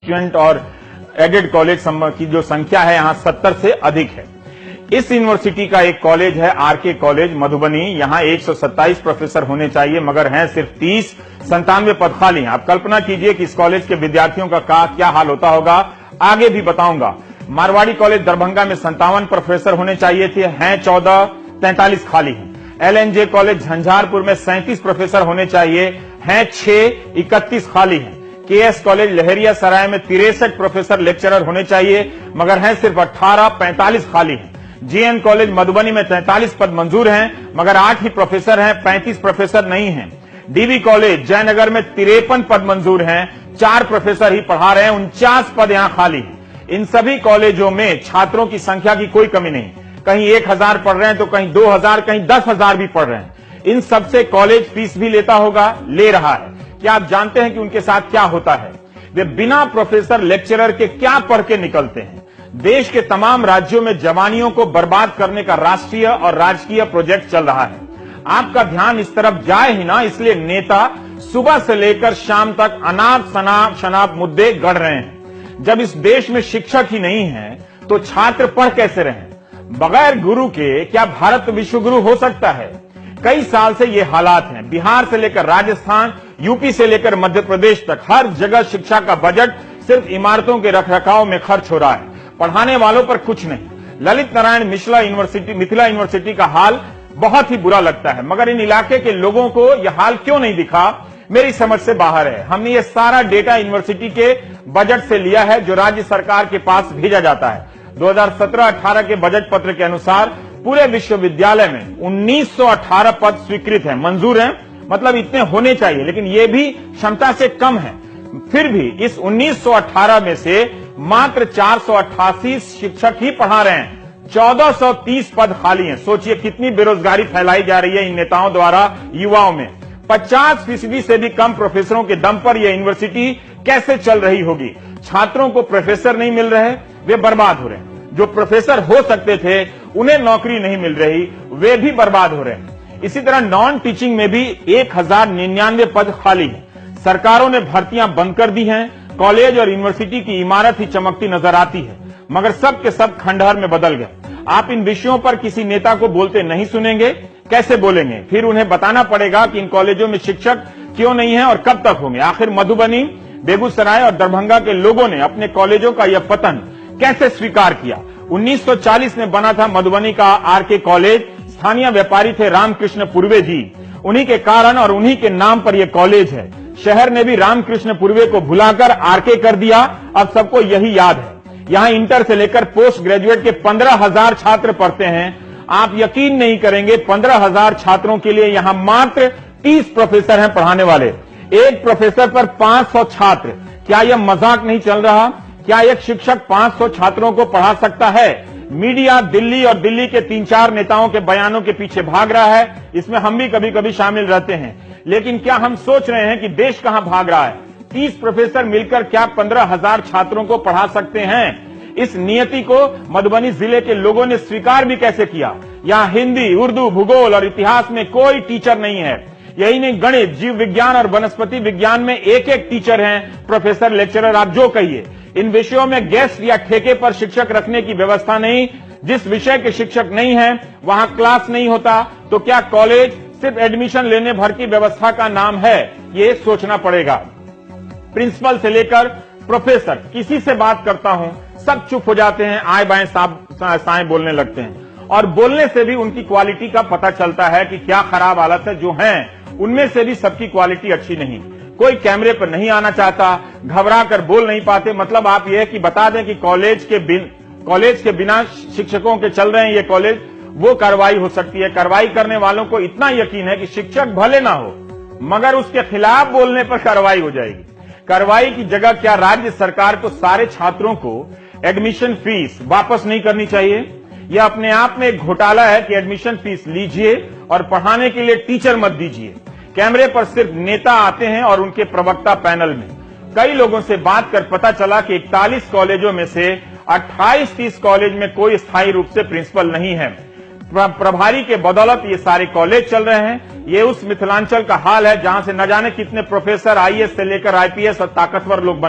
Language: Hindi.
कॉन्स्टिट्यूएंट और एडेड कॉलेज की जो संख्या है यहाँ 70 से अधिक है। इस यूनिवर्सिटी का एक कॉलेज है आरके कॉलेज मधुबनी। यहाँ 127 प्रोफेसर होने चाहिए, मगर हैं सिर्फ 30। 97 पद खाली हैं। आप कल्पना कीजिए कि इस कॉलेज के विद्यार्थियों का क्या हाल होता होगा, आगे भी बताऊंगा। मारवाड़ी कॉलेज दरभंगा में 57 प्रोफेसर होने चाहिए थे, हैं 14, 43 खाली हैं। LNJ कॉलेज झंझारपुर में 37 प्रोफेसर होने चाहिए, हैं 6, 31 खाली हैं। KS कॉलेज लहरियासराय में 63 प्रोफेसर लेक्चरर होने चाहिए, मगर हैं सिर्फ 18, 45 खाली हैं। GN कॉलेज मधुबनी में 43 पद मंजूर हैं, मगर 8 ही प्रोफेसर हैं, 35 प्रोफेसर नहीं हैं। DB कॉलेज जयनगर में 53 पद मंजूर हैं, 4 प्रोफेसर ही पढ़ा रहे हैं, 49 पद यहां खाली हैं। इन सभी कॉलेजों में छात्रों की संख्या की कोई कमी नहीं, कहीं 1000 पढ़ रहे हैं तो कहीं 2000, कहीं 10,000 भी पढ़ रहे हैं। इन सबसे कॉलेज फीस भी लेता होगा, ले रहा है। क्या आप जानते हैं कि उनके साथ क्या होता है? वे बिना प्रोफेसर लेक्चरर के क्या पढ़ के निकलते हैं? देश के तमाम राज्यों में जवानियों को बर्बाद करने का राष्ट्रीय और राजकीय प्रोजेक्ट चल रहा है। आपका ध्यान इस तरफ जाए ही ना, इसलिए नेता सुबह से लेकर शाम तक अनाप शनाप मुद्दे गढ़ रहे हैं। जब इस देश में शिक्षक ही नहीं है तो छात्र पढ़ कैसे रहें? बगैर गुरु के क्या भारत विश्व गुरु हो सकता है? कई साल से ये हालात हैं। बिहार से लेकर राजस्थान, यूपी से लेकर मध्य प्रदेश तक हर जगह शिक्षा का बजट सिर्फ इमारतों के रखरखाव में खर्च हो रहा है, पढ़ाने वालों पर कुछ नहीं। ललित नारायण मिथिला यूनिवर्सिटी का हाल बहुत ही बुरा लगता है, मगर इन इलाके के लोगों को यह हाल क्यों नहीं दिखा, मेरी समझ से बाहर है। हमने ये सारा डेटा यूनिवर्सिटी के बजट से लिया है जो राज्य सरकार के पास भेजा जाता है। 2017-18 के बजट पत्र के अनुसार पूरे विश्वविद्यालय में 1918 पद स्वीकृत हैं, मंजूर हैं, मतलब इतने होने चाहिए, लेकिन ये भी क्षमता से कम है। फिर भी इस 1918 में से मात्र 488 शिक्षक ही पढ़ा रहे हैं, 1430 पद खाली हैं। सोचिए कितनी बेरोजगारी फैलाई जा रही है इन नेताओं द्वारा युवाओं में। 50% से भी कम प्रोफेसरों के दम पर यह यूनिवर्सिटी कैसे चल रही होगी? छात्रों को प्रोफेसर नहीं मिल रहे, वे बर्बाद हो रहे हैं। जो प्रोफेसर हो सकते थे उन्हें नौकरी नहीं मिल रही, वे भी बर्बाद हो रहे हैं। इसी तरह नॉन टीचिंग में भी 1099 पद खाली हैं। सरकारों ने भर्तियां बंद कर दी हैं। कॉलेज और यूनिवर्सिटी की इमारत ही चमकती नजर आती है, मगर सब के सब खंडहर में बदल गए। आप इन विषयों पर किसी नेता को बोलते नहीं सुनेंगे। कैसे बोलेंगे? फिर उन्हें बताना पड़ेगा कि इन कॉलेजों में शिक्षक क्यों नहीं है और कब तक होंगे। आखिर मधुबनी, बेगूसराय और दरभंगा के लोगों ने अपने कॉलेजों का यह पतन कैसे स्वीकार किया? 1940 में बना था मधुबनी का आरके कॉलेज। स्थानीय व्यापारी थे रामकृष्ण पूर्वे जी, उन्हीं के कारण और उन्हीं के नाम पर यह कॉलेज है। शहर ने भी रामकृष्ण पूर्वे को भुलाकर आरके कर दिया। अब सबको यही याद है। यहाँ इंटर से लेकर पोस्ट ग्रेजुएट के 15,000 छात्र पढ़ते हैं। आप यकीन नहीं करेंगे, 15,000 छात्रों के लिए यहाँ मात्र 30 प्रोफेसर हैं पढ़ाने वाले। एक प्रोफेसर पर 500 छात्र। क्या यह मजाक नहीं चल रहा? क्या एक शिक्षक 500 छात्रों को पढ़ा सकता है? मीडिया दिल्ली और दिल्ली के 3-4 नेताओं के बयानों के पीछे भाग रहा है। इसमें हम भी कभी कभी शामिल रहते हैं, लेकिन क्या हम सोच रहे हैं कि देश कहां भाग रहा है? 30 प्रोफेसर मिलकर क्या 15,000 छात्रों को पढ़ा सकते हैं? इस नियति को मधुबनी जिले के लोगों ने स्वीकार भी कैसे किया? यहाँ हिंदी, उर्दू, भूगोल और इतिहास में कोई टीचर नहीं है। यही नहीं, गणित, जीव विज्ञान और वनस्पति विज्ञान में एक टीचर हैं, प्रोफेसर, लेक्चरर, आप जो कहिए। इन विषयों में गेस्ट या ठेके पर शिक्षक रखने की व्यवस्था नहीं। जिस विषय के शिक्षक नहीं है वहां क्लास नहीं होता, तो क्या कॉलेज सिर्फ एडमिशन लेने भर की व्यवस्था का नाम है? ये सोचना पड़ेगा। प्रिंसिपल से लेकर प्रोफेसर, किसी से बात करता हूं सब चुप हो जाते हैं, आए बाएं साएं बोलने लगते हैं। और बोलने से भी उनकी क्वालिटी का पता चलता है कि क्या खराब हालत है। जो हैं उनमें से भी सबकी क्वालिटी अच्छी नहीं। कोई कैमरे पर नहीं आना चाहता, घबरा कर बोल नहीं पाते। मतलब आप यह कि बता दें कि कॉलेज के बिना शिक्षकों के चल रहे हैं ये कॉलेज, वो कार्रवाई हो सकती है। कार्रवाई करने वालों को इतना यकीन है कि शिक्षक भले ना हो, मगर उसके खिलाफ बोलने पर कार्रवाई हो जाएगी। कार्रवाई की जगह क्या राज्य सरकार को सारे छात्रों को एडमिशन फीस वापस नहीं करनी चाहिए? यह अपने आप में एक घोटाला है कि एडमिशन फीस लीजिए और पढ़ाने के लिए टीचर मत दीजिए। कैमरे पर सिर्फ नेता आते हैं और उनके प्रवक्ता पैनल में। कई लोगों से बात कर पता चला कि 41 कॉलेजों में से 28-30 कॉलेज में कोई स्थायी रूप से प्रिंसिपल नहीं है। प्रभारी के बदौलत ये सारे कॉलेज चल रहे हैं। ये उस मिथिलांचल का हाल है जहां से न जाने कितने प्रोफेसर, IAS से लेकर IPS और ताकतवर लोग बने।